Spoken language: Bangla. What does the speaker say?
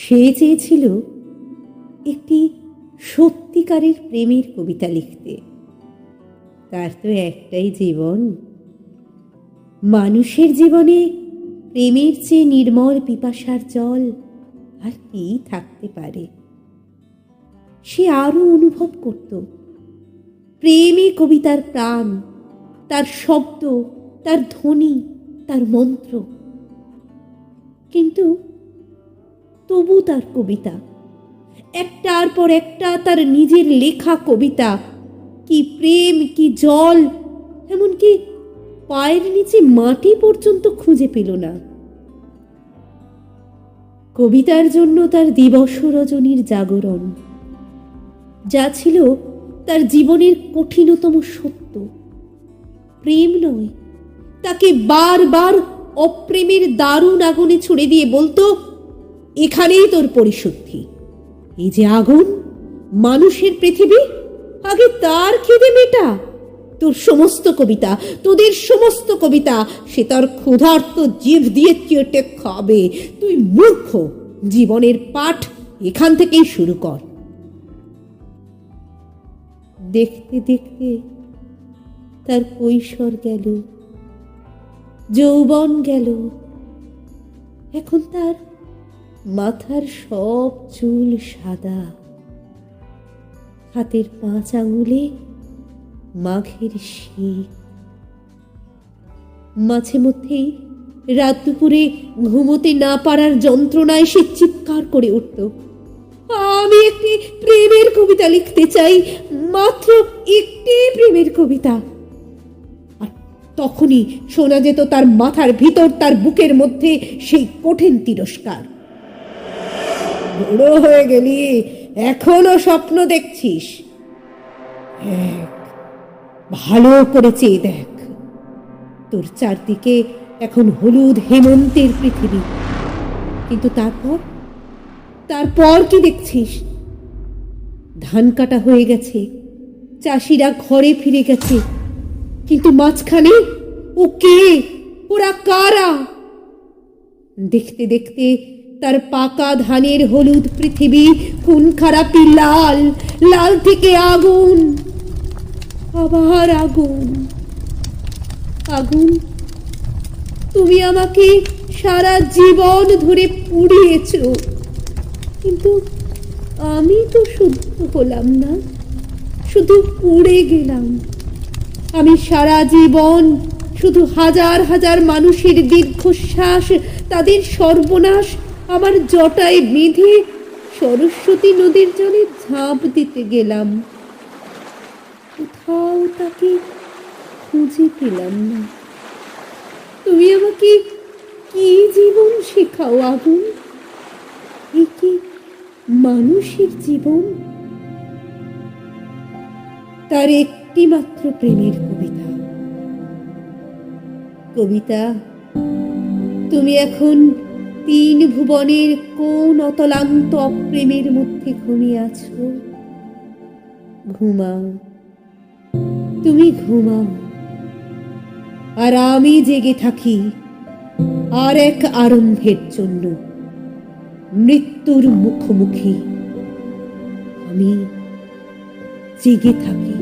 সে চেয়েছিল একটি সত্যিকারের প্রেমের কবিতা লিখতে। তার তো একটাই জীবন। মানুষের জীবনে প্রেমের চেয়ে নির্মল পিপাসার জল আর কি থাকতে পারে। সে আরো অনুভব করত প্রেমই কবিতার প্রাণ, তার শব্দ, তার ধ্বনি, তার মন্ত্র। কিন্তু তবু তার কবিতা, একটার পর একটা তার নিজের লেখা কবিতা, কি প্রেম, কি জল, এমনকি পায়ের নিচে মাটি পর্যন্ত খুঁজে পেল না। কবিতার জন্য তার দিবস রজনীর জাগরণ, যা ছিল তার জীবনের কঠিনতম সত্য। প্রেম নয়, তাকে বারবার অপ্রেমের দারুণ আগুনে ছুড়ে দিয়ে বলতো, এখানেই তোর পরিশুদ্ধি। এই যে আগুন, মানুষের পৃথিবী, আগে তার খিদে মেটা। তোর সমস্ত কবিতা, তোদের সমস্ত কবিতা সে তার ক্ষুধার্ত জিভ দিয়ে চেটে খাবে। তুই মূর্খ, জীবনের পাঠ এখান থেকেই শুরু কর। দেখতে দেখতে তার কৈশোর গেল, যৌবন গেল। এখন তার মাথার সব চুল সাদা, হাতের 5 আঙুলে মাঘের শীত। মাঝে মধ্যেই রাত দুপুরে ঘুমোতে না পারার যন্ত্রণায় সে চিৎকার করে উঠত, আমি একটি প্রেমের কবিতা লিখতে চাই, মাত্র একটি প্রেমের কবিতা। আর তখনই শোনা যেত তার মাথার ভিতর, তার বুকের মধ্যে সেই কঠিন তিরস্কার, বুড়ো হয়ে গেলি, এখনো স্বপ্ন দেখছিস? ভালো করে চেয়ে দেখ, তোর চারদিকে এখন হলুদ হেমন্তের পৃথিবী। কিন্তু তারপর কি দেখছিস? ধান কাটা হয়ে গেছে, চাষিরা ঘরে ফিরে গেছে, কিন্তু মাঝখানে ও কে, ওরা কারা? দেখতে দেখতে তার পাকা ধানের হলুদ পৃথিবী খুন খারাপি লাল, লাল থেকে আগুন, আবার আগুন। আগুন, তুমি আমাকে সারা জীবন ধরে পুড়িয়েছ, কিন্তু আমি তো শুদ্ধ হলাম না, শুধু পুড়ে গেলাম। আমি সারা জীবন শুধু হাজার হাজার মানুষের দীর্ঘশ্বাস, তাদের সর্বনাশ আমার জটায় বেঁধে সরস্বতী নদীর জলে ঝাঁপ দিতে গেলাম। কোথাও তাকে খুঁজে পেলাম না। তুমি আমাকে কি জীবন শেখাও আগুন? এ কি মানুষের জীবন? তার একটি মাত্র প্রেমের কবিতা। কবিতা, তুমি এখন 3 ভুবনের কোন অতলান্ত অপ্রেমের মধ্যে ঘুমিয়ে আছো? ঘুমাও, তুমি ঘুমাও, আর আমি জেগে থাকি আর এক আরম্ভের জন্য। মৃত্যুর মুখোমুখি আমি জেগে থাকি।